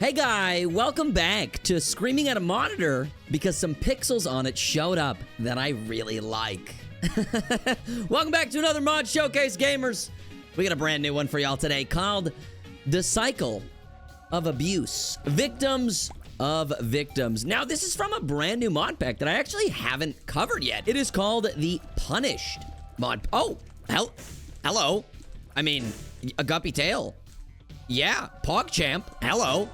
Hey guy, welcome back to Screaming at a Monitor because some pixels on it showed up that I really like. Welcome back to another mod showcase, gamers. We got a brand new one for y'all today called The Cycle of Abuse. Victims of Victims. Now, this is from a brand new mod pack that I actually haven't covered yet. It is called the Punished mod. Oh, hello. I mean, a guppy tail. Yeah, PogChamp. Hello.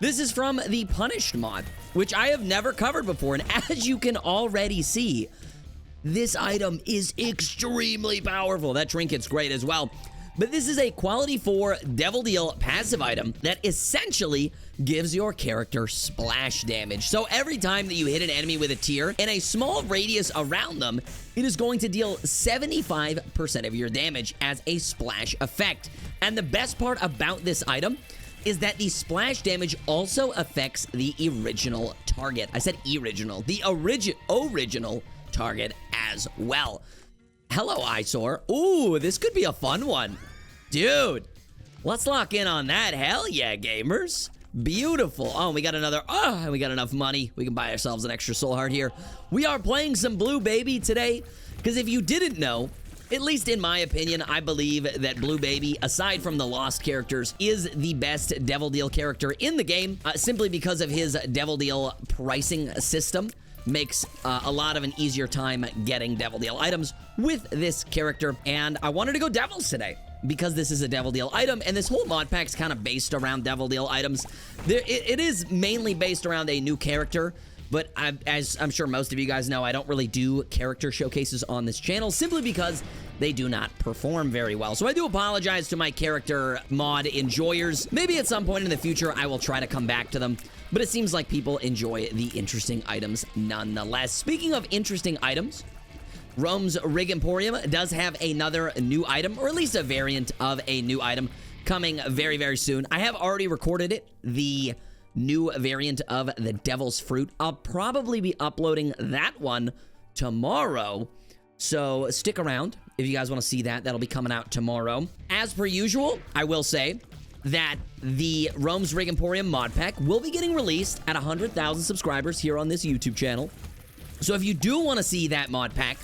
This is from the Punished mod, which I have never covered before. And as you can already see, this item is extremely powerful. That trinket's great as well. But this is a quality 4 Devil Deal passive item that essentially gives your character splash damage. So every time that you hit an enemy with a tier in a small radius around them, it is going to deal 75% of your damage as a splash effect. And the best part about this item is that the splash damage also affects the original target. I said original. The original target as well. Hello, Eyesore. Ooh, this could be a fun one. Dude, let's lock in on that. Hell yeah, gamers. Beautiful. Oh, we got another. Oh, we got enough money. We can buy ourselves an extra soul heart here. We are playing some Blue Baby today, because if you didn't know, at least in my opinion, I believe that Blue Baby, aside from the Lost characters, is the best Devil Deal character in the game, simply because of his Devil Deal pricing system. Makes a lot of an easier time getting Devil Deal items with this character. And I wanted to go Devils today because this is a Devil Deal item, and this whole mod pack's kind of based around Devil Deal items. It is mainly based around a new character, but as I'm sure most of you guys know, I don't really do character showcases on this channel simply because they do not perform very well. So I do apologize to my character mod enjoyers. Maybe at some point in the future, I will try to come back to them. But it seems like people enjoy the interesting items nonetheless. Speaking of interesting items, Rome's Rig Emporium does have another new item, or at least a variant of a new item, coming very, very soon. I have already recorded it, the new variant of the Devil's Fruit. I'll probably be uploading that one tomorrow, so stick around if you guys want to see that. That'll be coming out tomorrow. As per usual, I will say that the Rome's Rig Emporium mod pack will be getting released at 100,000 subscribers here on this YouTube channel. So if you do want to see that mod pack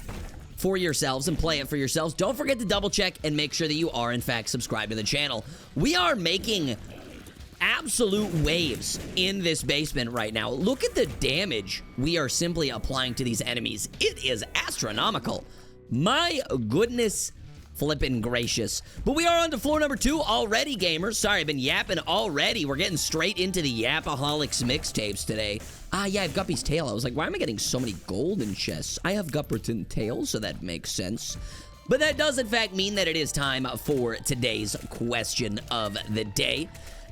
for yourselves and play it for yourselves, don't forget to double check and make sure that you are in fact subscribed to the channel. We are making absolute waves in this basement right now. Look at the damage we are simply applying to these enemies. It is astronomical. My goodness flippin' gracious. But we are on to floor number 2 already, gamers. Sorry, I've been yapping already. We're getting straight into the Yapaholics mixtapes today. Ah, yeah, I have Guppy's tail. I was like, why am I getting so many golden chests? I have Gupperton tail, so that makes sense. But that does, in fact, mean that it is time for today's question of the day.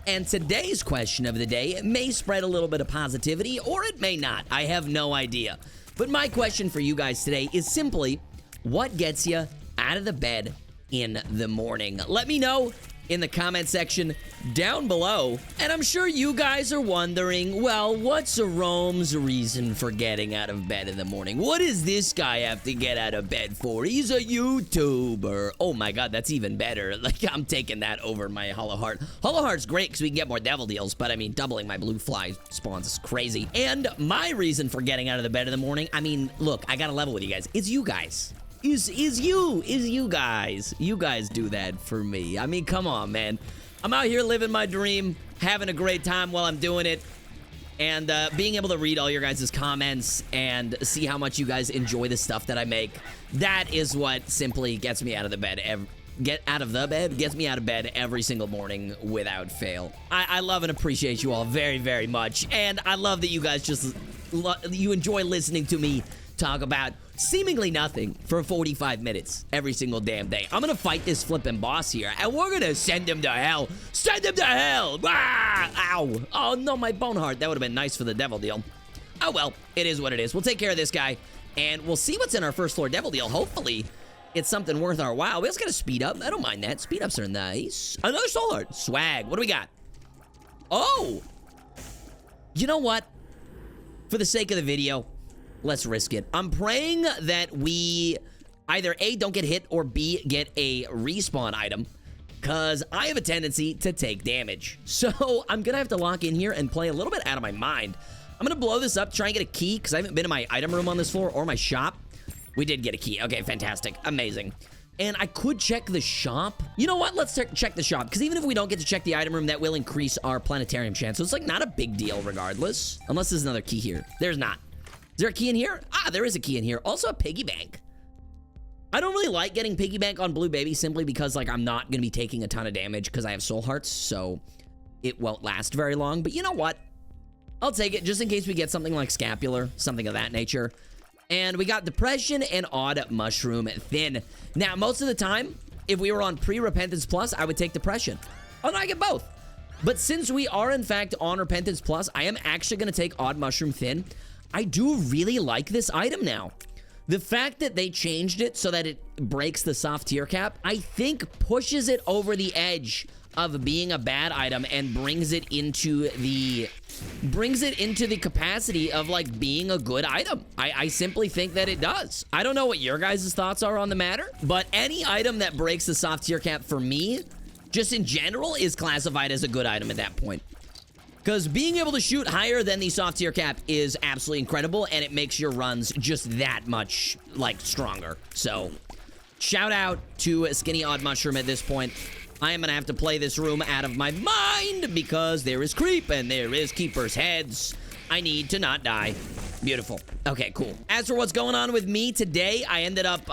And today's question of the day may spread a little bit of positivity, or it may not. I have no idea. But my question for you guys today is simply, what gets you out of the bed in the morning? Let me know in the comment section down below. And I'm sure you guys are wondering, well, what's Rome's reason for getting out of bed in the morning? What does this guy have to get out of bed for? He's a YouTuber. Oh my god, that's even better. Like, I'm taking that over my Hollow Heart. Hollow Heart's great because we can get more Devil Deals, but I mean, doubling my blue fly spawns is crazy. And my reason for getting out of the bed in the morning, I mean, look, I gotta level with you guys. It's you guys. Is you guys. You guys do that for me. I mean, come on, man. I'm out here living my dream, having a great time while I'm doing it, and being able to read all your guys' comments and see how much you guys enjoy the stuff that I make. That is what simply gets me out of the bed. Gets me out of bed every single morning without fail. I love and appreciate you all very, very much, and I love that you guys just you enjoy listening to me talk about seemingly nothing for 45 minutes every single damn day. I'm gonna fight this flipping boss here, and we're gonna send him to hell. Send him to hell! Ah! Ow! Oh no, my bone heart. That would have been nice for the Devil Deal. Oh well, it is what it is. We'll take care of this guy, and we'll see what's in our first floor Devil Deal. Hopefully, it's something worth our while. We also gotta speed up. I don't mind that. Speed ups are nice. Another soul heart. Swag. What do we got? Oh! You know what? For the sake of the video, let's risk it. I'm praying that we either A, don't get hit, or B, get a respawn item. because I have a tendency to take damage. So I'm going to have to lock in here and play a little bit out of my mind. I'm going to blow this up, try and get a key, because I haven't been in my item room on this floor or my shop. We did get a key. Okay, fantastic. Amazing. And I could check the shop. You know what? Let's check the shop, because even if we don't get to check the item room, that will increase our planetarium chance. So it's like not a big deal regardless, unless there's another key here. There's not. Is there a key in here? Ah, there is a key in here. Also a piggy bank. I don't really like getting piggy bank on Blue Baby simply because like I'm not going to be taking a ton of damage because I have soul hearts, so it won't last very long. But you know what? I'll take it just in case we get something like scapular, something of that nature. And we got Depression and Odd Mushroom Thin. Now, most of the time, if we were on Pre-Repentance Plus, I would take Depression. Oh, no, I get both. But since we are, in fact, on Repentance Plus, I am actually going to take Odd Mushroom Thin. I do really like this item now. The fact that they changed it so that it breaks the soft tier cap, I think pushes it over the edge of being a bad item and brings it into the capacity of like being a good item. I simply think that it does. I don't know what your guys' thoughts are on the matter, but any item that breaks the soft tier cap for me, just in general, is classified as a good item at that point. Because being able to shoot higher than the soft tier cap is absolutely incredible, and it makes your runs just that much, like, stronger. So, shout out to Skinny Odd Mushroom at this point. I am going to have to play this room out of my mind because there is creep and there is keeper's heads. I need to not die. Beautiful. Okay, cool. As for what's going on with me today, I ended up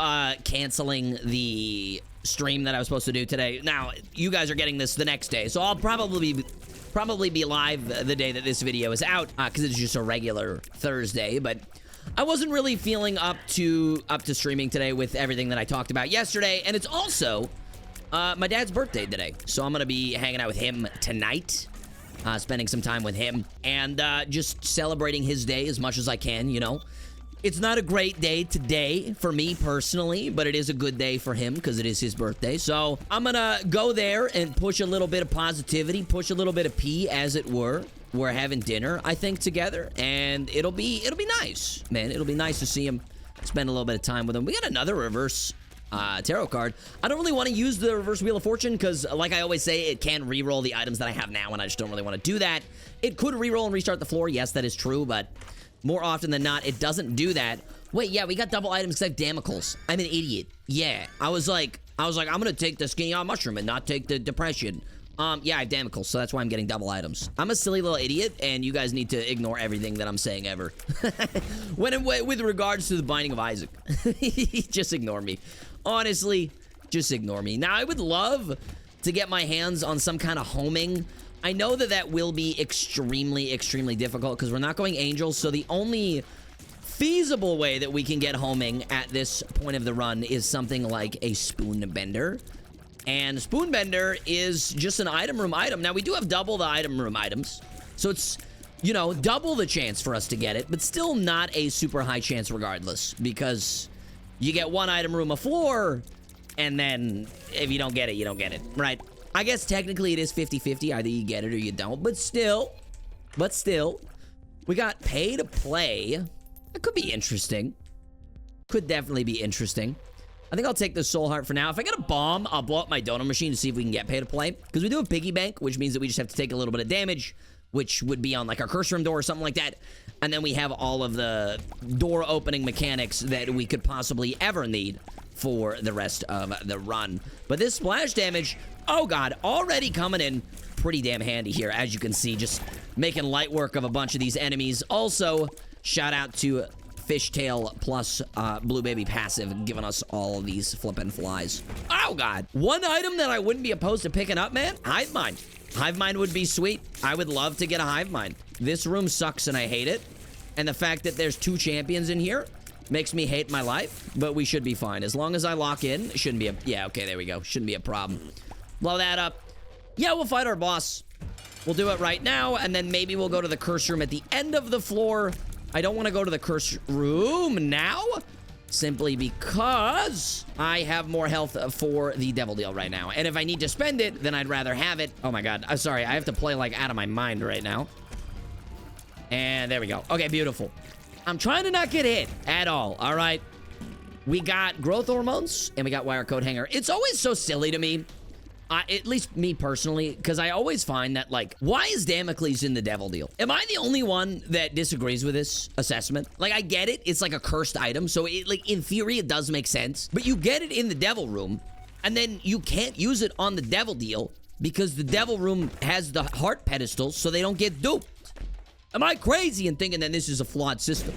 canceling the stream that I was supposed to do today. Now, you guys are getting this the next day, so I'll probably be live the day that this video is out because it's just a regular Thursday, but I wasn't really feeling up to streaming today with everything that I talked about yesterday, and it's also my dad's birthday today, so I'm gonna be hanging out with him tonight, spending some time with him, and just celebrating his day as much as I can, you know. It's not a great day today for me personally, but it is a good day for him because it is his birthday. So I'm gonna go there and push a little bit of positivity, push a little bit of pee, as it were. We're having dinner, I think, together, and it'll be nice, man. It'll be nice to see him, spend a little bit of time with him. We got another reverse tarot card. I don't really want to use the reverse Wheel of Fortune because, like I always say, it can re-roll the items that I have now, and I just don't really want to do that. It could re-roll and restart the floor. Yes, that is true, but more often than not, it doesn't do that. Wait, yeah, we got double items except Damocles. I'm an idiot. Yeah, I was like, I'm gonna take the Skinny Odd Mushroom and not take the Depression. Yeah, I have Damocles, so that's why I'm getting double items. I'm a silly little idiot, and you guys need to ignore everything that I'm saying ever. With regards to the Binding of Isaac, just ignore me. Honestly, just ignore me. Now, I would love to get my hands on some kind of homing. I know that that will be extremely, extremely difficult because we're not going angels, so the only feasible way that we can get homing at this point of the run is something like a Spoon Bender. And Spoon Bender is just an item room item. Now, we do have double the item room items, so it's, you know, double the chance for us to get it, but still not a super high chance regardless, because you get one item room a floor, and then if you don't get it, you don't get it, right? I guess technically it is 50-50. Either you get it or you don't, but still, we got pay to play. That could be interesting. Could definitely be interesting. I think I'll take the soul heart for now. If I get a bomb, I'll blow up my donor machine to see if we can get pay to play. Because we do have piggy bank, which means that we just have to take a little bit of damage, which would be on like our curse room door or something like that. And then we have all of the door opening mechanics that we could possibly ever need for the rest of the run. But this splash damage, oh god, already coming in pretty damn handy here, as you can see, just making light work of a bunch of these enemies. Also, shout out to Fishtail plus Blue Baby passive, giving us all of these flippin' flies. Oh god, one item that I wouldn't be opposed to picking up, man, Hive Mind. Hive Mind would be sweet. I would love to get a Hive Mind. This room sucks and I hate it, and the fact that there's 2 champions in here makes me hate my life, but we should be fine. As long as I lock in, it shouldn't be a... Yeah, okay, there we go. Shouldn't be a problem. Blow that up. Yeah, we'll fight our boss. We'll do it right now, and then maybe we'll go to the curse room at the end of the floor. I don't want to go to the curse room now, simply because I have more health for the devil deal right now. And if I need to spend it, then I'd rather have it. Oh my god, I'm sorry. I have to play like out of my mind right now. And there we go. Okay, beautiful. I'm trying to not get hit at all, all right? We got growth hormones, and we got wire coat hanger. It's always so silly to me At least me personally, because I always find that, like, why is Damocles in the devil deal? Am I the only one that disagrees with this assessment? Like, I get it. It's like a cursed item, so it, like, in theory, it does make sense. But you get it in the devil room, and then you can't use it on the devil deal because the devil room has the heart pedestal, so they don't get duped. Am I crazy in thinking that this is a flawed system?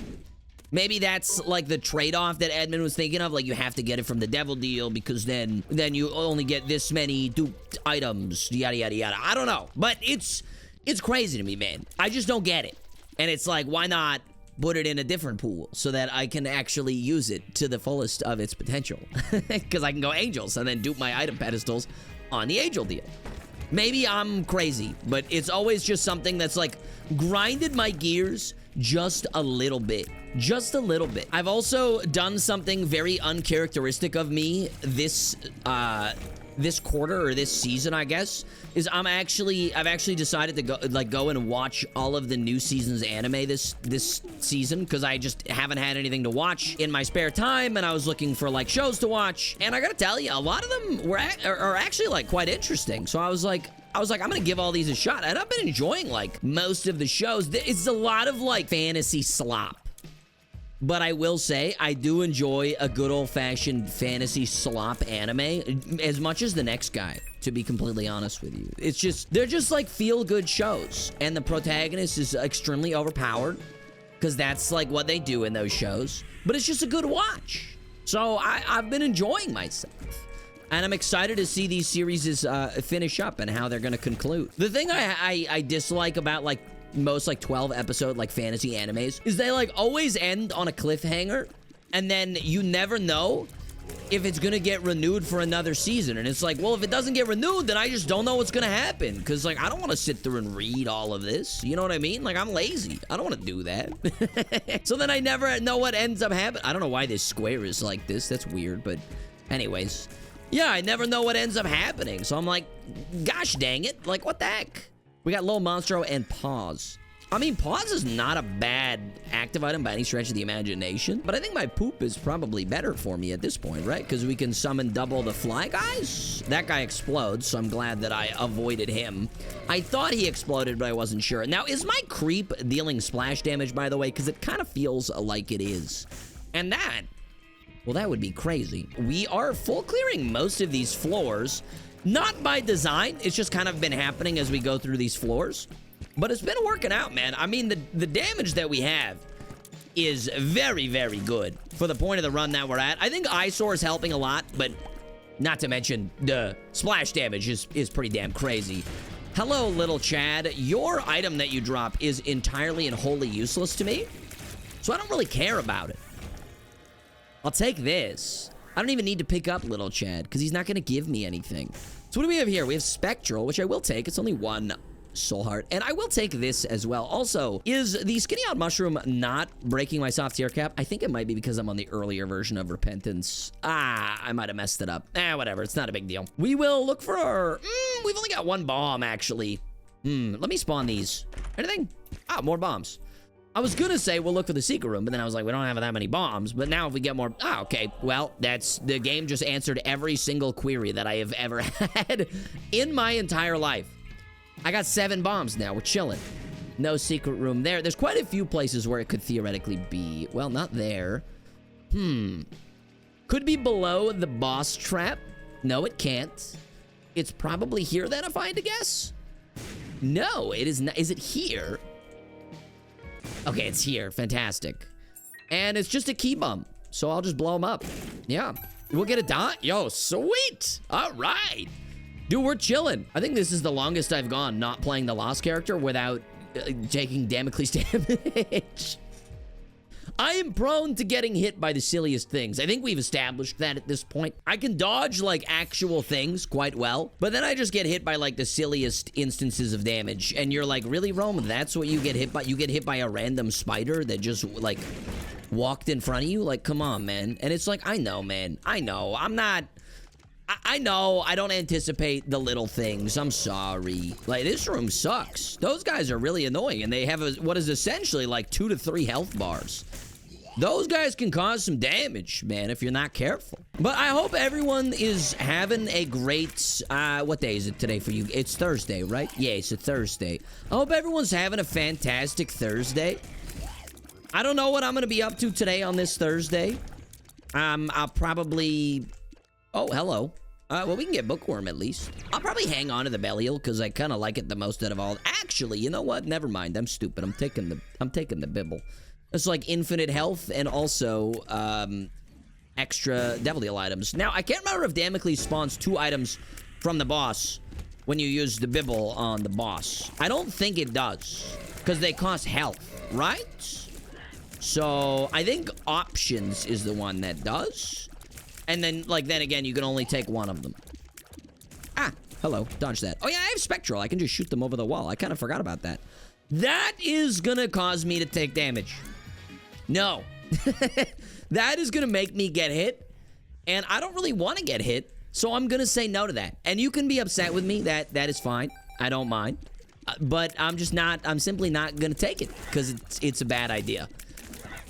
Maybe that's like the trade-off that Edmund was thinking of, like you have to get it from the devil deal because then you only get this many duped items, yada yada yada. I don't know, but it's crazy to me, man. I just don't get it. And it's like, why not put it in a different pool so that I can actually use it to the fullest of its potential? Because I can go angels and then dupe my item pedestals on the angel deal. Maybe I'm crazy, but it's always just something that's like grinded my gears just a little bit. Just a little bit. I've also done something very uncharacteristic of me this quarter or this season, I guess, is I've actually decided to go and watch all of the new season's anime this season because I just haven't had anything to watch in my spare time, and I was looking for like shows to watch, and I gotta tell you, a lot of them are actually like quite interesting. So I was like, I'm gonna give all these a shot, and I've been enjoying like most of the shows. It's a lot of like fantasy slop. But I will say, I do enjoy a good old-fashioned fantasy slop anime as much as the next guy, to be completely honest with you. It's just, they're just like feel-good shows. And the protagonist is extremely overpowered, because that's like what they do in those shows. But it's just a good watch. So I've been enjoying myself. And I'm excited to see these series finish up and how they're going to conclude. The thing I dislike about like most like 12 episode like fantasy animes is they like always end on a cliffhanger, and then you never know if it's gonna get renewed for another season. And it's like, well, if it doesn't get renewed, then I just don't know what's gonna happen, because like I don't want to sit through and read all of this, you know what I mean? Like, I'm lazy. I don't want to do that. So then I never know what ends up happening. I don't know why this square is like this. That's weird. But anyways, yeah, I never know what ends up happening, so I'm like, gosh dang it, like what the heck. We got Lil Monstro and Pause. I mean, Pause is not a bad active item by any stretch of the imagination, but I think my poop is probably better for me at this point, right? Because we can summon double the fly guys. That guy explodes, so I'm glad that I avoided him. I thought he exploded, but I wasn't sure. Now, is my creep dealing splash damage, by the way? Because it kind of feels like it is. And that, well, that would be crazy. We are full clearing most of these floors. Not by design, it's just kind of been happening as we go through these floors. But it's been working out, man. I mean, the damage that we have is very, very good for the point of the run that we're at. I think Eyesore is helping a lot, but not to mention the splash damage is pretty damn crazy. Hello, little Chad. Your item that you drop is entirely and wholly useless to me, so I don't really care about it. I'll take this. I don't even need to pick up little Chad, because he's not going to give me anything. So what do we have here? We have Spectral, which I will take. It's only one soul heart, and I will take this as well. Also, is the Skinny Odd Mushroom not breaking my soft tier cap? I think it might be because I'm on the earlier version of Repentance. I might have messed it up. Whatever. It's not a big deal. We will look for our... we've only got one bomb, actually. Let me spawn these. Anything? More bombs. I was gonna say we'll look for the secret room, but then I was like, we don't have that many bombs. But now if we get more... okay. Well, the game just answered every single query that I have ever had in my entire life. I got 7 bombs now. We're chilling. No secret room there. There's quite a few places where it could theoretically be. Well, not there. Could be below the boss trap. No, it can't. It's probably here then, if I had to guess. No, it is not. Is it here? Okay, it's here. Fantastic. And it's just a key bump, so I'll just blow them up. Yeah. We'll get a dot. Yo, sweet. All right. Dude, we're chilling. I think this is the longest I've gone not playing the Lost character without taking Damocles damage. I am prone to getting hit by the silliest things. I think we've established that at this point. I can dodge, like, actual things quite well, but then I just get hit by, like, the silliest instances of damage. And you're like, really, Rome? That's what you get hit by? You get hit by a random spider that just, like, walked in front of you? Like, come on, man. And it's like, I know, man. I know. I'm not... I know, I don't anticipate the little things. I'm sorry. Like, this room sucks. Those guys are really annoying, and they have what is essentially like 2 to 3 health bars. Those guys can cause some damage, man, if you're not careful. But I hope everyone is having a great, what day is it today for you? It's Thursday, right? Yeah, it's a Thursday. I hope everyone's having a fantastic Thursday. I don't know what I'm going to be up to today on this Thursday. I'll probably... Oh, hello. Well, we can get Bookworm at least. I'll probably hang on to the Belial because I kind of like it the most out of all. Actually, you know what? Never mind. I'm stupid. I'm taking the Bibble. It's like infinite health and also extra Devil Deal items. Now, I can't remember if Damocles spawns 2 items from the boss when you use the Bibble on the boss. I don't think it does because they cost health, right? So I think options is the one that does. And then, then again, you can only take one of them. Ah, hello. Dodge that. Oh, yeah, I have Spectral. I can just shoot them over the wall. I kind of forgot about that. That is going to cause me to take damage. No. That is going to make me get hit. And I don't really want to get hit. So I'm going to say no to that. And you can be upset with me. That is fine. I don't mind. But I'm simply not going to take it. Because it's a bad idea.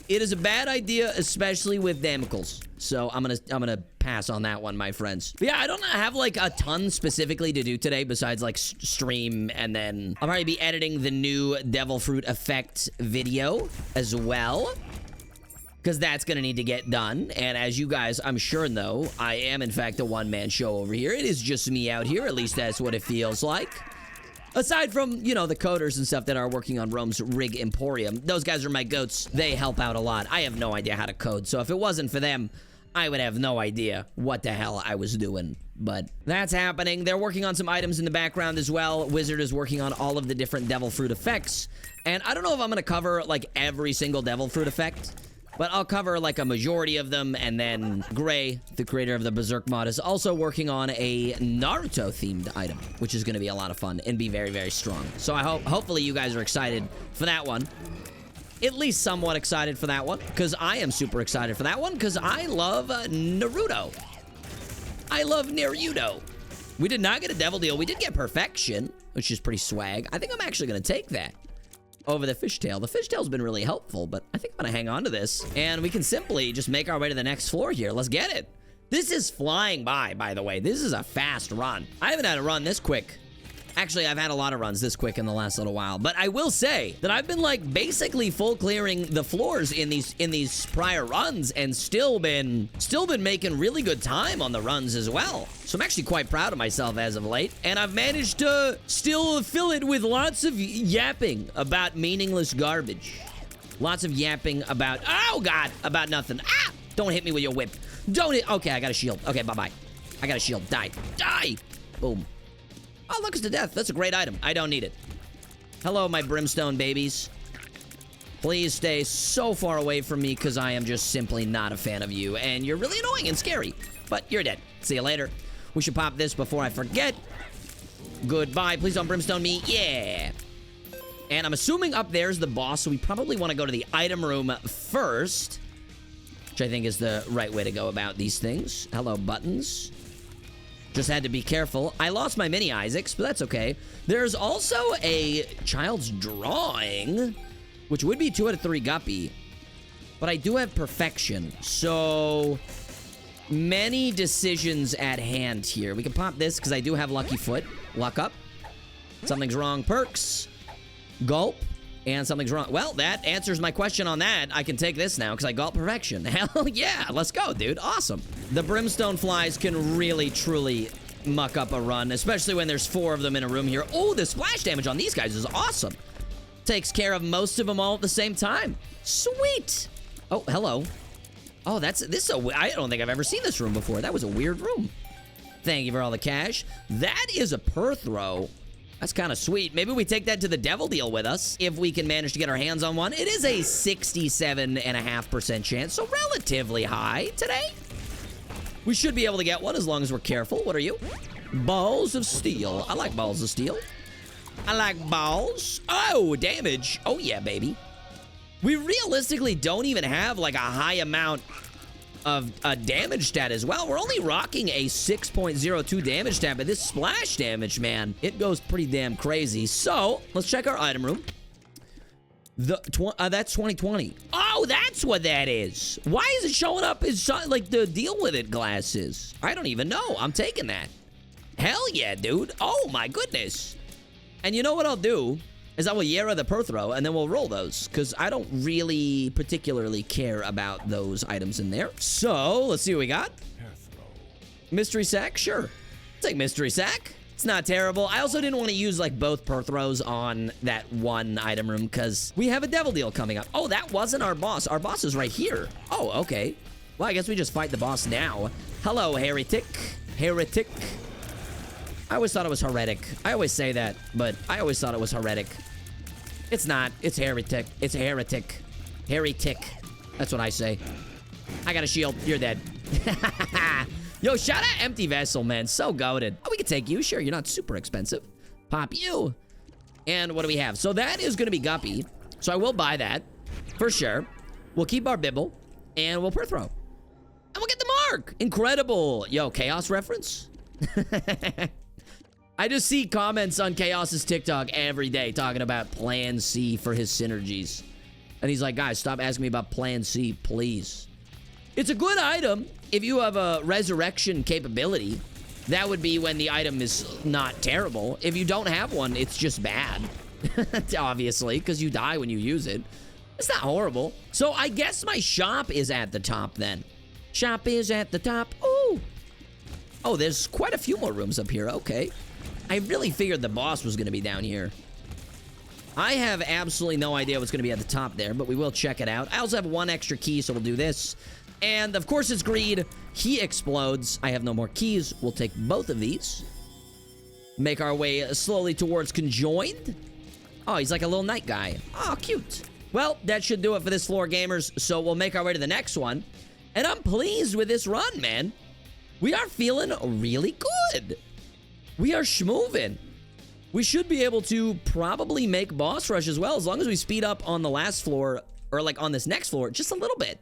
It is a bad idea, especially with Damocles. So I'm gonna pass on that one, my friends. But yeah, I don't have like a ton specifically to do today besides like stream, and then I'll probably be editing the new Devil Fruit effect video as well, because that's gonna need to get done. And as you guys, I'm sure know, I am in fact a one-man show over here. It is just me out here. At least that's what it feels like. Aside from, you know, the coders and stuff that are working on Rome's Rig Emporium. Those guys are my goats. They help out a lot. I have no idea how to code. So if it wasn't for them, I would have no idea what the hell I was doing. But that's happening. They're working on some items in the background as well. Wizard is working on all of the different Devil Fruit effects. And I don't know if I'm going to cover, like, every single Devil Fruit effect. But I'll cover, like, a majority of them. And then Gray, the creator of the Berserk mod, is also working on a Naruto-themed item, which is going to be a lot of fun and be very, very strong. So I hopefully you guys are excited for that one. At least somewhat excited for that one. Because I am super excited for that one. Because I love Naruto. I love Naruto. We did not get a Devil Deal. We did get Perfection, which is pretty swag. I think I'm actually going to take that over the fishtail. The fishtail's been really helpful, but I think I'm gonna hang on to this. And we can simply just make our way to the next floor here. Let's get it. This is flying by the way. This is a fast run. I haven't had a run this quick. Actually, I've had a lot of runs this quick in the last little while. But I will say that I've been, like, basically full clearing the floors in these prior runs and still been making really good time on the runs as well. So I'm actually quite proud of myself as of late. And I've managed to still fill it with lots of yapping about meaningless garbage. Lots of yapping about, oh, God, about nothing. Ah! Don't hit me with your whip. Don't hit. Okay, I got a shield. Okay, bye-bye. I got a shield. Die. Die! Boom. Oh, look, it's to death. That's a great item. I don't need it. Hello, my brimstone babies. Please stay so far away from me because I am just simply not a fan of you. And you're really annoying and scary. But you're dead. See you later. We should pop this before I forget. Goodbye. Please don't brimstone me. Yeah. And I'm assuming up there's the boss, so we probably want to go to the item room first, which I think is the right way to go about these things. Hello, buttons. Just had to be careful. I lost my mini Isaacs, but that's okay. There's also a child's drawing, which would be 2 out of 3 guppy. But I do have perfection, so many decisions at hand here. We can pop this because I do have lucky foot. Luck up. Something's wrong. Perks. Gulp. And something's wrong. Well, that answers my question on that. I can take this now because I got perfection. Hell yeah. Let's go, dude. Awesome. The brimstone flies can really, truly muck up a run, especially when there's 4 of them in a room here. Oh, the splash damage on these guys is awesome. Takes care of most of them all at the same time. Sweet. Oh, hello. Oh, I don't think I've ever seen this room before. That was a weird room. Thank you for all the cash. That is a Perthrow. That's kind of sweet. Maybe we take that to the Devil Deal with us if we can manage to get our hands on one. It is a 67.5% chance, so relatively high today. We should be able to get one as long as we're careful. What are you? Balls of Steel. I like Balls of Steel. I like balls. Oh, damage. Oh, yeah, baby. We realistically don't even have, like, a high amount of a damage stat as well. We're only rocking a 6.02 damage stat, but this splash damage, man, it goes pretty damn crazy. So let's check our item room. That's 2020. Oh, that's what that is. Why is it showing up as like the deal with it glasses? I don't even know. I'm taking that. Hell yeah, dude. Oh my goodness. And you know what I'll do is I will Yera the Perthro and then we'll roll those because I don't really particularly care about those items in there. So let's see what we got. Mystery sack, sure. I'll take mystery sack. It's not terrible. I also didn't want to use like both Perthros on that one item room because we have a devil deal coming up. Oh, that wasn't our boss. Our boss is right here. Oh, okay. Well, I guess we just fight the boss now. Hello, heretic. Heretic. I always thought it was heretic. I always say that, but I always thought it was heretic. It's not. It's heretic. It's heretic. Heretic. That's what I say. I got a shield. You're dead. Yo, shout out Empty Vessel, man. So goated. Oh, we can take you. Sure, you're not super expensive. Pop you. And what do we have? So that is going to be Guppy. So I will buy that. For sure. We'll keep our Bibble. And we'll Perthro. And we'll get the mark. Incredible. Yo, Chaos reference? I just see comments on Chaos's TikTok every day talking about Plan C for his synergies. And he's like, guys, stop asking me about Plan C, please. It's a good item if you have a resurrection capability. That would be when the item is not terrible. If you don't have one, it's just bad. Obviously, because you die when you use it. It's not horrible. So I guess my shop is at the top then. Shop is at the top. Ooh. Oh, there's quite a few more rooms up here. Okay. I really figured the boss was going to be down here. I have absolutely no idea what's going to be at the top there, but we will check it out. I also have one extra key, so we'll do this. And, of course, it's greed. He explodes. I have no more keys. We'll take both of these. Make our way slowly towards conjoined. Oh, he's like a little night guy. Oh, cute. Well, that should do it for this floor, gamers. So we'll make our way to the next one. And I'm pleased with this run, man. We are feeling really good. We are schmoving. We should be able to probably make boss rush as well, as long as we speed up on the last floor, or like on this next floor, just a little bit.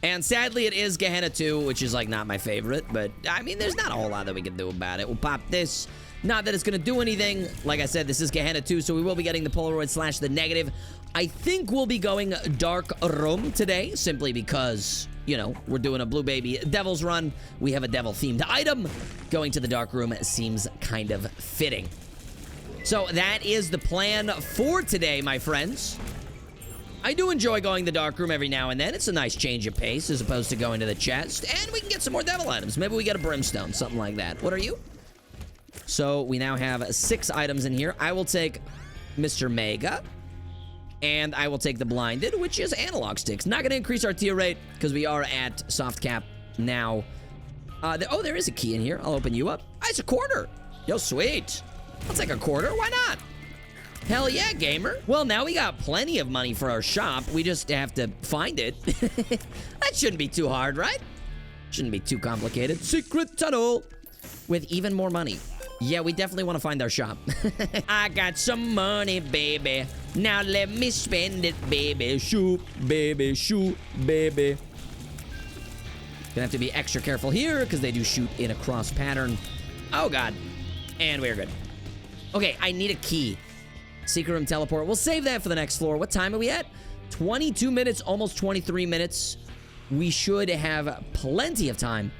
And sadly, it is Gehenna 2, which is like not my favorite, but I mean, there's not a whole lot that we can do about it. We'll pop this. Not that it's going to do anything. Like I said, this is Gehenna 2, so we will be getting the Polaroid / the negative. I think we'll be going Dark Room today, simply because, you know, we're doing a Blue Baby Devil's run. We have a devil-themed item. Going to the Dark Room seems kind of fitting. So that is the plan for today, my friends. I do enjoy going the Dark Room every now and then. It's a nice change of pace as opposed to going to the chest. And we can get some more devil items. Maybe we get a brimstone, something like that. What are you? So we now have 6 items in here. I will take Mr. Mega. And I will take the Blinded, which is analog sticks. Not going to increase our tier rate because we are at soft cap now. Oh, there is a key in here. I'll open you up. Oh, it's a quarter. Yo, sweet. I'll take a quarter. Why not? Hell yeah, gamer. Well, now we got plenty of money for our shop. We just have to find it. That shouldn't be too hard, right? Shouldn't be too complicated. Secret tunnel with even more money. Yeah, we definitely want to find our shop. I got some money, baby. Now let me spend it, baby. Shoot, baby, shoot, baby. Gonna have to be extra careful here because they do shoot in a cross pattern. Oh, God. And we're good. Okay, I need a key. Secret room teleport. We'll save that for the next floor. What time are we at? 22 minutes, almost 23 minutes. We should have plenty of time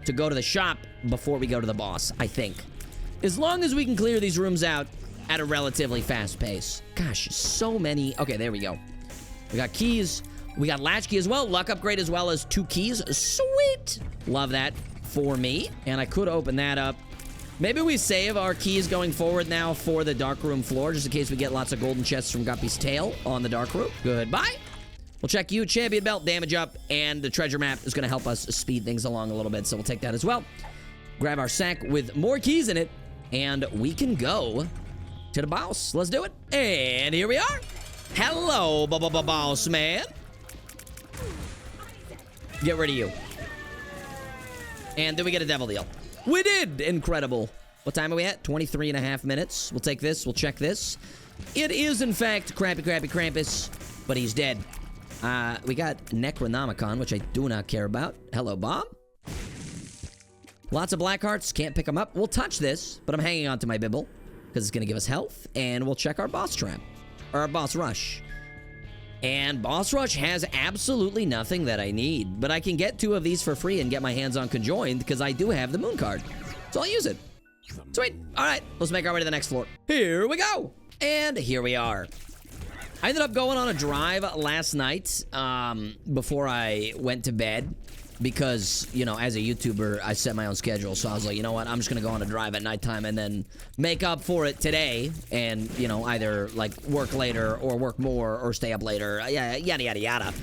to go to the shop before we go to the boss, I think. As long as we can clear these rooms out at a relatively fast pace. Gosh, so many. Okay, there we go. We got keys. We got latchkey as well. Luck upgrade as well as 2 keys. Sweet. Love that for me. And I could open that up. Maybe we save our keys going forward now for the dark room floor, just in case we get lots of golden chests from Guppy's tail on the dark room. Goodbye. We'll check you, champion belt, damage up, and the treasure map is going to help us speed things along a little bit, so we'll take that as well. Grab our sack with more keys in it, and we can go to the boss. Let's do it. And here we are. Hello, boss man. Get rid of you. And then we get a devil deal. We did! Incredible. What time are we at? 23.5 minutes. We'll take this. We'll check this. It is, in fact, Crappy Krampus, but he's dead. We got Necronomicon, which I do not care about. Hello, Bob. Lots of black hearts. Can't pick them up. We'll touch this, but I'm hanging on to my Bibble because it's going to give us health, and we'll check our boss trap, or our boss rush. And Boss Rush has absolutely nothing that I need, but I can get 2 of these for free and get my hands on Conjoined because I do have the moon card. So I'll use it. Sweet. All right, let's make our way to the next floor. Here we go. And here we are. I ended up going on a drive last night before I went to bed because, you know, as a YouTuber, I set my own schedule. So I was like, you know what? I'm just going to go on a drive at nighttime and then make up for it today and, you know, either like work later or work more or stay up later. Yeah, yada, yada, yada.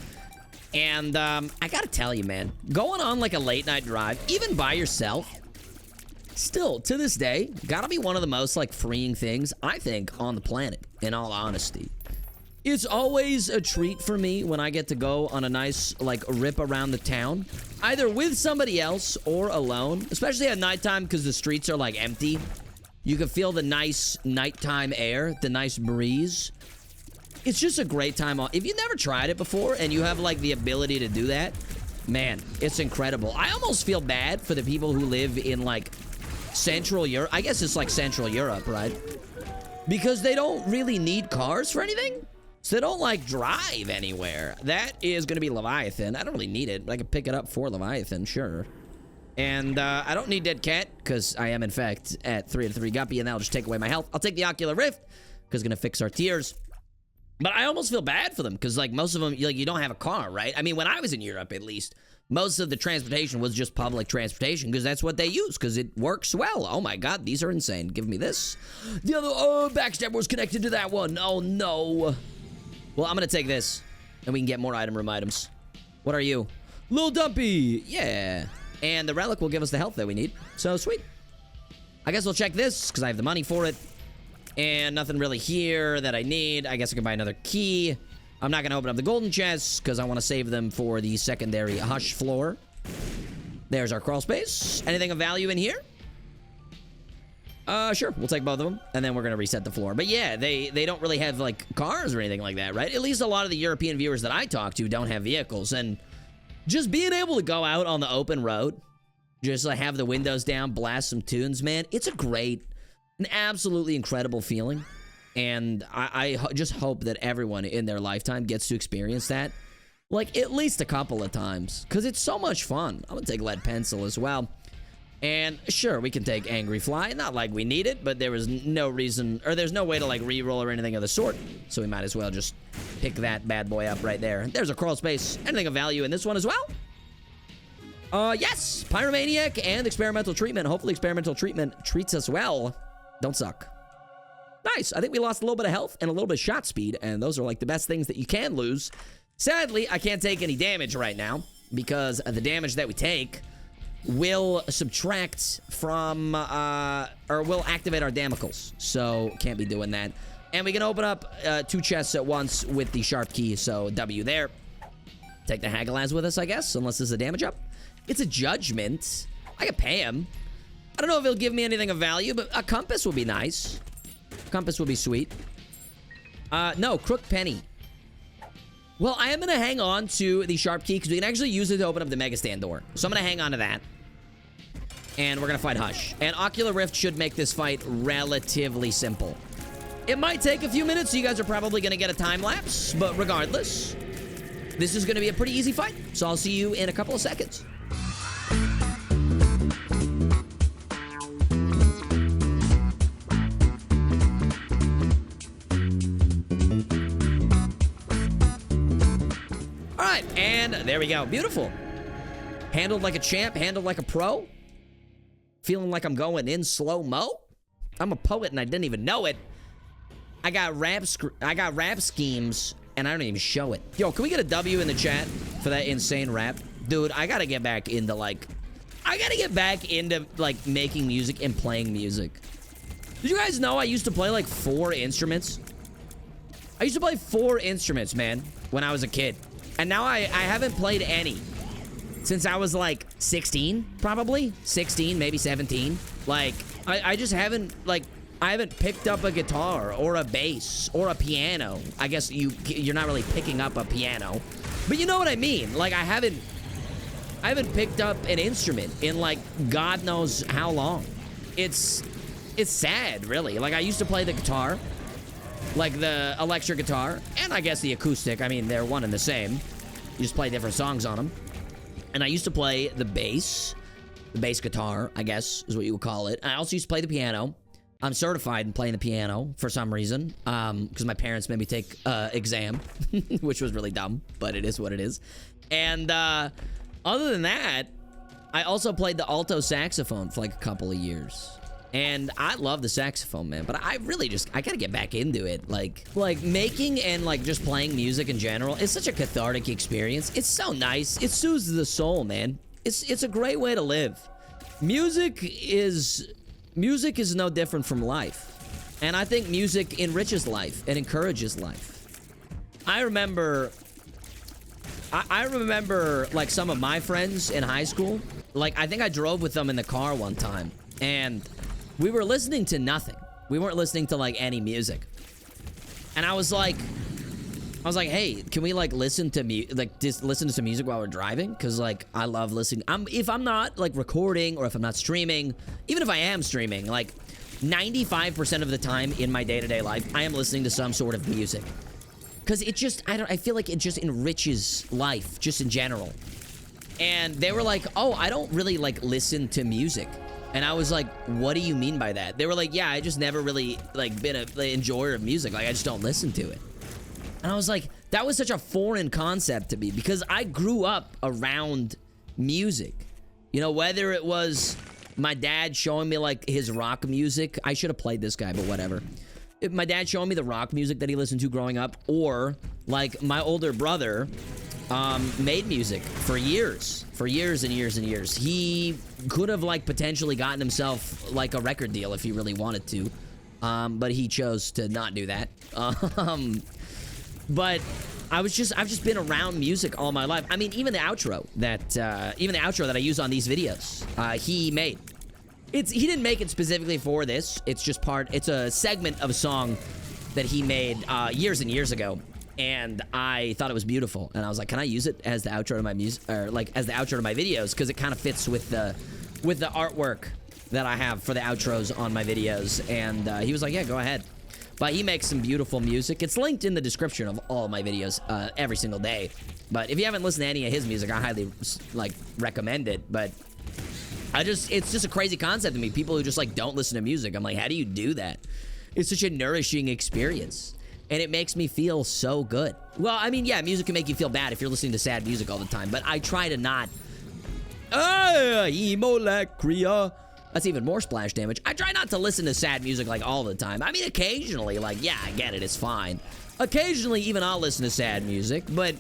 And I got to tell you, man, going on like a late night drive, even by yourself, still to this day, got to be one of the most like freeing things, I think, on the planet, in all honesty. It's always a treat for me when I get to go on a nice, like, rip around the town, either with somebody else or alone, especially at nighttime because the streets are, like, empty. You can feel the nice nighttime air, the nice breeze. It's just a great time. If you've never tried it before and you have, like, the ability to do that, man, it's incredible. I almost feel bad for the people who live in, like, Central Europe. I guess it's, like, Central Europe, right? Because they don't really need cars for anything. So they don't, like, drive anywhere. That is going to be Leviathan. I don't really need it, but I can pick it up for Leviathan, sure. And I don't need Dead Cat, because I am, in fact, at 3/3 Guppy, and that'll just take away my health. I'll take the Ocular Rift, because it's going to fix our tears. But I almost feel bad for them, because, like, most of them, like, you don't have a car, right? I mean, when I was in Europe, at least, most of the transportation was just public transportation, because that's what they use, because it works well. Oh, my God, these are insane. Give me this. The other, backstab was connected to that one. Oh, no. Well, I'm going to take this, and we can get more item room items. What are you? Lil Dumpy! Yeah. And the relic will give us the health that we need. So, sweet. I guess we'll check this, because I have the money for it. And nothing really here that I need. I guess I can buy another key. I'm not going to open up the golden chests, because I want to save them for the secondary hush floor. There's our crawl space. Anything of value in here? Sure, we'll take both of them, and then we're gonna reset the floor. But yeah, they don't really have, like, cars or anything like that, right? At least a lot of the European viewers that I talk to don't have vehicles, and just being able to go out on the open road, just, like, have the windows down, blast some tunes, man, it's an absolutely incredible feeling, and I just hope that everyone in their lifetime gets to experience that, like, at least a couple of times, because it's so much fun. I'm gonna take Lead Pencil as well. And sure, we can take Angry Fly. Not like we need it, but there was no reason, or there's no way to, like, re-roll or anything of the sort. So we might as well just pick that bad boy up right there. There's a crawl space. Anything of value in this one as well? Yes! Pyromaniac and Experimental Treatment. Hopefully Experimental Treatment treats us well. Don't suck. Nice. I think we lost a little bit of health and a little bit of shot speed, and those are, like, the best things that you can lose. Sadly, I can't take any damage right now, because the damage that we take will subtract from, or will activate our Damocles. So, can't be doing that. And we can open up 2 chests at once with the sharp key, so W there. Take the Hagalaz with us, I guess, unless there's a damage up. It's a judgment. I could pay him. I don't know if he'll give me anything of value, but a compass would be nice. Compass would be sweet. No, Crook Penny. Well, I am going to hang on to the sharp key, because we can actually use it to open up the Mega Stand door. So I'm going to hang on to that. And we're going to fight Hush. And Ocular Rift should make this fight relatively simple. It might take a few minutes, so you guys are probably going to get a time lapse. But regardless, this is going to be a pretty easy fight. So I'll see you in a couple of seconds. All right, and there we go. Beautiful. Handled like a champ, handled like a pro. Feeling like I'm going in slow-mo. I'm a poet and I didn't even know it. I got rap schemes and I don't even show it. Yo, can we get a W in the chat for that insane rap? Dude, I gotta get back into, like, making music and playing music. Did you guys know I used to play, like, 4 instruments? I used to play 4 instruments, man, when I was a kid. And now I haven't played any since I was, like, 16, probably. 16, maybe 17. Like, I just haven't, like, I haven't picked up a guitar or a bass or a piano. I guess you're not really picking up a piano. But you know what I mean. Like, I haven't picked up an instrument in, like, God knows how long. It's sad, really. Like, I used to play the guitar. like the electric guitar, and I guess the acoustic. I mean, they're one and the same. You just play different songs on them. And I used to play the bass guitar, I guess is what you would call it. I also used to play the piano. I'm certified in playing the piano for some reason, because my parents made me take exam, which was really dumb, but it is what it is. And other than that, I also played the alto saxophone for like a couple of years. And I love the saxophone, man, but I gotta get back into it. Like making and like just playing music in general, it's such a cathartic experience. It's so nice. It soothes the soul, man. It's a great way to live. Music is no different from life. And I think music enriches life and encourages life. I remember like some of my friends in high school. Like, I think I drove with them in the car one time, and we were listening to nothing. We weren't listening to like any music. And I was like, hey, can we like listen to just listen to some music while we're driving? Because like I love listening. If I'm not like recording, or if I'm not streaming, even if I am streaming, like 95% of the time in my day-to-day life, I am listening to some sort of music. Because it just, I feel like it just enriches life, just in general. And they were like, oh, I don't really like listen to music. And I was like, what do you mean by that? They were like, yeah, I just never really like been an enjoyer of music. Like, I just don't listen to it. And I was like, that was such a foreign concept to me, because I grew up around music. You know, whether it was my dad showing me like his rock music. I should have played this guy, but whatever. My dad showing me the rock music that he listened to growing up, or like my older brother made music for years and years and years. He could have like potentially gotten himself like a record deal if he really wanted to, but he chose to not do that. But I've just been around music all my life. I mean, even the outro that I use on these videos, he made. He didn't make it specifically for this. It's a segment of a song that he made years and years ago. And I thought it was beautiful, and I was like, "Can I use it as the outro to my music, or like as the outro to my videos?" Because it kind of fits with the artwork that I have for the outros on my videos. And he was like, "Yeah, go ahead." But he makes some beautiful music. It's linked in the description of all of my videos every single day. But if you haven't listened to any of his music, I highly like recommend it. But it's just a crazy concept to me. People who just like don't listen to music. I'm like, how do you do that? It's such a nourishing experience. And it makes me feel so good. Well, I mean, yeah, music can make you feel bad if you're listening to sad music all the time, but I try to not. Emolacria. That's even more splash damage. I try not to listen to sad music like all the time. I mean, occasionally, like, yeah, I get it, it's fine. Occasionally, even I'll listen to sad music, but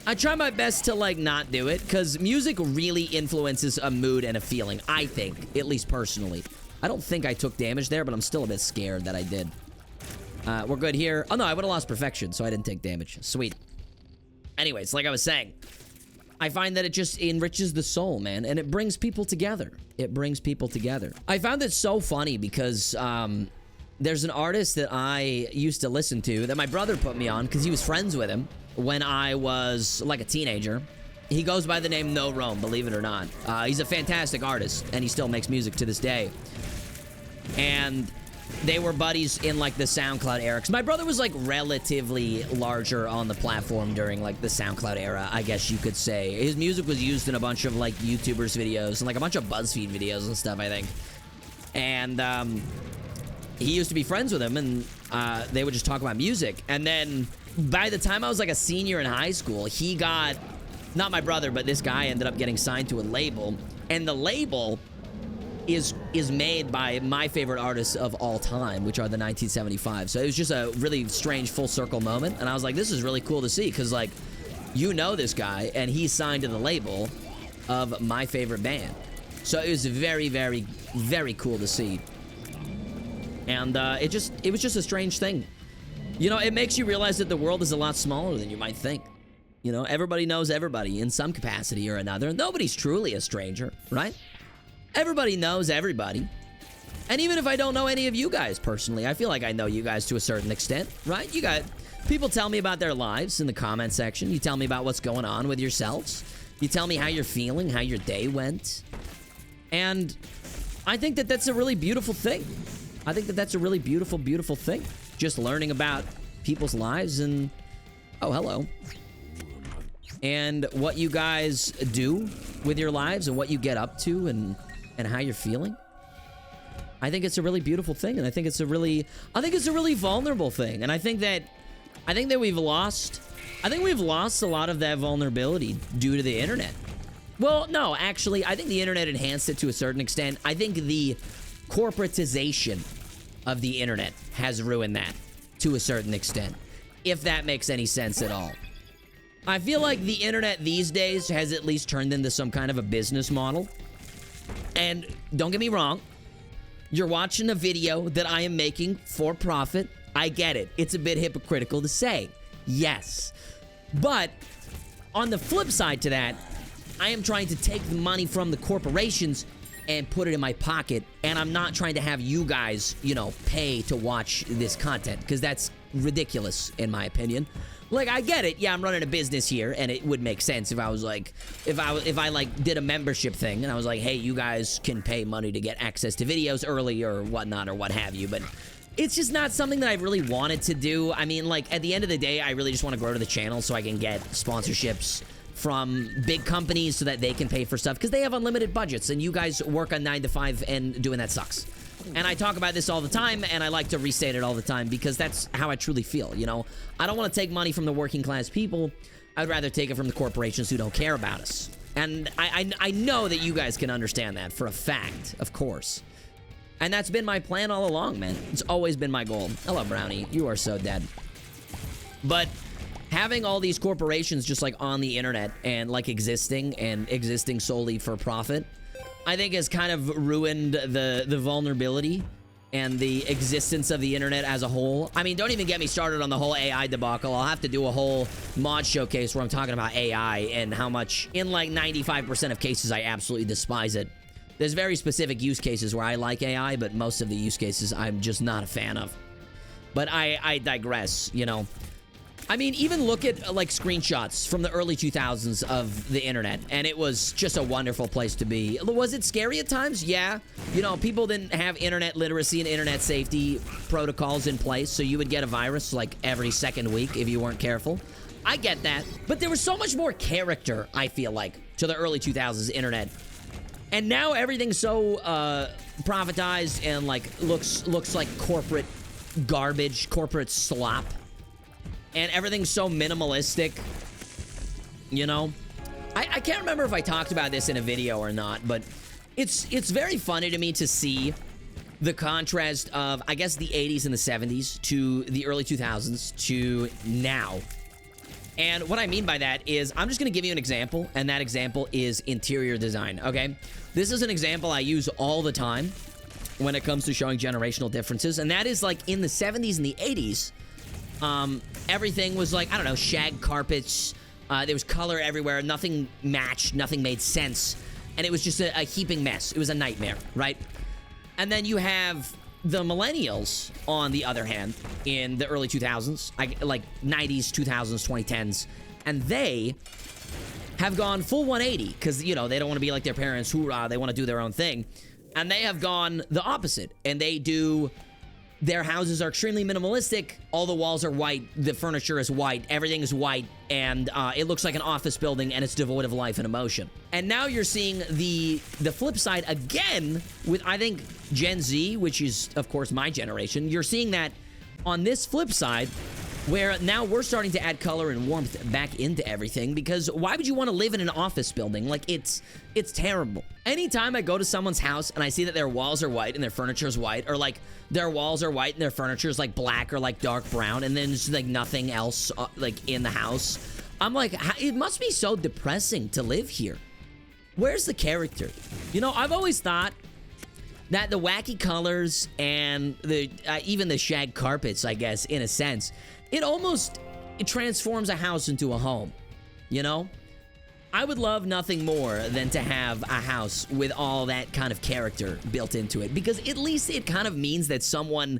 I try my best to like not do it, because music really influences a mood and a feeling, I think, at least personally. I don't think I took damage there, but I'm still a bit scared that I did. We're good here. Oh, no, I would have lost perfection, so I didn't take damage. Sweet. Anyways, like I was saying, I find that it just enriches the soul, man, and it brings people together. It brings people together. I found it so funny because there's an artist that I used to listen to that my brother put me on because he was friends with him when I was like a teenager. He goes by the name No Rome, believe it or not. He's a fantastic artist, and he still makes music to this day. And they were buddies in like the SoundCloud era, because my brother was like relatively larger on the platform during like the SoundCloud era, I guess you could say. His music was used in a bunch of like YouTubers videos and like a bunch of BuzzFeed videos and stuff, I think. And he used to be friends with him, and they would just talk about music. And then by the time I was like a senior in high school, he got, not my brother, but this guy ended up getting signed to a label, and the label is made by my favorite artists of all time, which are the 1975. So it was just a really strange full circle moment, and I was like, this is really cool to see, because like, you know this guy, and he's signed to the label of my favorite band. So it was very, very, very cool to see. And it was just a strange thing. You know, it makes you realize that the world is a lot smaller than you might think. You know, everybody knows everybody in some capacity or another. Nobody's truly a stranger, right? Everybody knows everybody. And even if I don't know any of you guys personally, I feel like I know you guys to a certain extent, right? You got people tell me about their lives in the comment section. You tell me about what's going on with yourselves. You tell me how you're feeling, how your day went. And I think that that's a really beautiful thing. I think that that's a really beautiful, beautiful thing. Just learning about people's lives and, oh, hello. And what you guys do with your lives and what you get up to and how you're feeling. I think it's a really beautiful thing, and I think it's a really vulnerable thing. And I think that we've lost a lot of that vulnerability due to the internet. Well, no, actually, I think the internet enhanced it to a certain extent. I think the corporatization of the internet has ruined that to a certain extent, if that makes any sense at all. I feel like the internet these days has at least turned into some kind of a business model. And don't get me wrong, you're watching a video that I am making for profit. I get it. It's a bit hypocritical to say. Yes. But on the flip side to that, I am trying to take the money from the corporations and put it in my pocket. And I'm not trying to have you guys, you know, pay to watch this content, because that's ridiculous in my opinion. Like, I get it. Yeah, I'm running a business here, and it would make sense if I was like, if I like did a membership thing, and I was like, hey, you guys can pay money to get access to videos early or whatnot or what have you. But it's just not something that I really wanted to do. I mean, like, at the end of the day, I really just want to grow to the channel so I can get sponsorships from big companies so that they can pay for stuff, because they have unlimited budgets, and you guys work on 9 to 5, and doing that sucks. And I talk about this all the time, and I like to restate it all the time, because that's how I truly feel, you know? I don't want to take money from the working class people. I'd rather take it from the corporations who don't care about us. And I know that you guys can understand that for a fact, of course. And that's been my plan all along, man. It's always been my goal. Hello, Brownie. You are so dead. But having all these corporations just like on the internet and like existing solely for profit, I think has kind of ruined the vulnerability and the existence of the internet as a whole. I mean, don't even get me started on the whole AI debacle. I'll have to do a whole mod showcase where I'm talking about AI and how much, in like 95% of cases, I absolutely despise it. There's very specific use cases where I like AI, but most of the use cases I'm just not a fan of. But I digress, you know. I mean, even look at, like, screenshots from the early 2000s of the internet, and it was just a wonderful place to be. Was it scary at times? Yeah. You know, people didn't have internet literacy and internet safety protocols in place, so you would get a virus, like, every second week if you weren't careful. I get that. But there was so much more character, I feel like, to the early 2000s internet. And now everything's so, profitized and, like, looks like corporate garbage, corporate slop. And everything's so minimalistic, you know? I can't remember if I talked about this in a video or not, but it's very funny to me to see the contrast of, I guess, the 80s and the 70s to the early 2000s to now. And what I mean by that is, I'm just going to give you an example, and that example is interior design, okay? This is an example I use all the time when it comes to showing generational differences, and that is, like, in the 70s and the 80s, everything was like, I don't know, shag carpets. There was color everywhere. Nothing matched. Nothing made sense. And it was just a heaping mess. It was a nightmare, right? And then you have the millennials, on the other hand, in the early 2000s, like 90s, 2000s, 2010s. And they have gone full 180 because, you know, they don't want to be like their parents. Hoorah, they want to do their own thing. And they have gone the opposite. And they do... Their houses are extremely minimalistic. All the walls are white. The furniture is white. Everything is white. And it looks like an office building, and it's devoid of life and emotion. And now you're seeing the flip side again with, I think, Gen Z, which is, of course, my generation. You're seeing that on this flip side, where now we're starting to add color and warmth back into everything, because why would you want to live in an office building? Like, it's terrible. Anytime I go to someone's house and I see that their walls are white and their furniture is white, or like their walls are white and their furniture is like black or like dark brown, and then there's like nothing else like in the house, I'm like, it must be so depressing to live here. Where's the character? You know, I've always thought that the wacky colors and the even the shag carpets, I guess, in a sense, it transforms a house into a home, you know? I would love nothing more than to have a house with all that kind of character built into it, because at least it kind of means that someone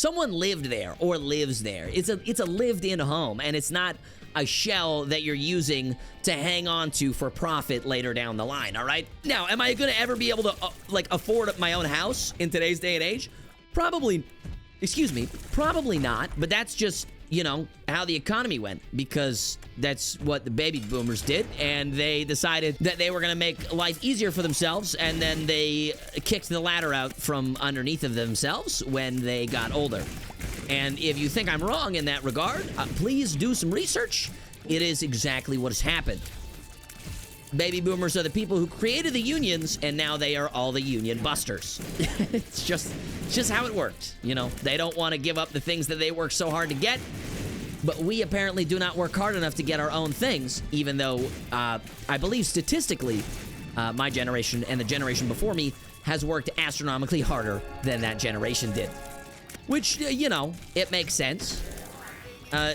lived there or lives there. It's a lived-in home, and it's not a shell that you're using to hang on to for profit later down the line, all right? Now, am I going to ever be able to, like, afford my own house in today's day and age? Probably not, but that's just you know, how the economy went, because that's what the baby boomers did, and they decided that they were going to make life easier for themselves, and then they kicked the ladder out from underneath of themselves when they got older. And if you think I'm wrong in that regard, please do some research. It is exactly what has happened. Baby boomers are the people who created the unions, and now they are all the union busters. It's just how it works. You know, they don't want to give up the things that they work so hard to get, but we apparently do not work hard enough to get our own things, even though I believe statistically my generation and the generation before me has worked astronomically harder than that generation did. Which, you know, it makes sense.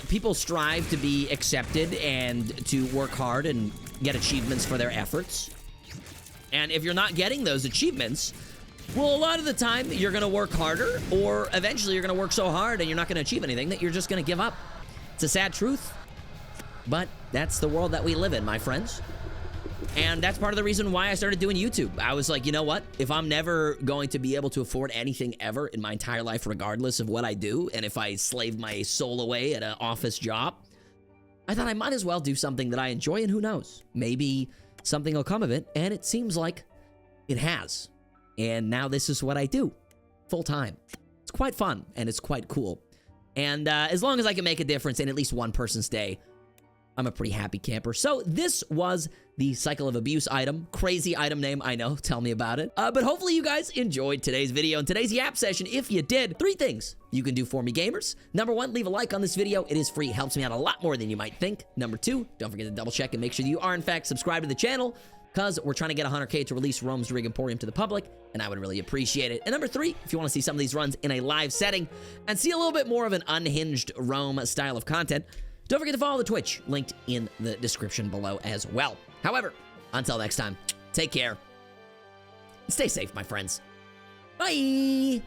People strive to be accepted and to work hard and get achievements for their efforts. And if you're not getting those achievements, well, a lot of the time you're going to work harder, or eventually you're going to work so hard and you're not going to achieve anything that you're just going to give up. It's a sad truth, but that's the world that we live in, my friends. And that's part of the reason why I started doing YouTube. I was like, you know what? If I'm never going to be able to afford anything ever in my entire life, regardless of what I do, and if I slaved my soul away at an office job, I thought I might as well do something that I enjoy, and who knows? Maybe something will come of it, and it seems like it has. And now this is what I do, full time. It's quite fun, and it's quite cool. And as long as I can make a difference in at least one person's day, I'm a pretty happy camper. So this was the Cycle of Abuse item. Crazy item name, I know. Tell me about it. But hopefully you guys enjoyed today's video and today's Yap session. If you did, 3 things you can do for me, gamers. Number 1, leave a like on this video. It is free. Helps me out a lot more than you might think. Number 2, don't forget to double check and make sure you are, in fact, subscribed to the channel, because we're trying to get 100K to release Rome's Rig Emporium to the public, and I would really appreciate it. And number 3, if you want to see some of these runs in a live setting and see a little bit more of an unhinged Rome style of content, don't forget to follow the Twitch, linked in the description below as well. However, until next time, take care. Stay safe, my friends. Bye!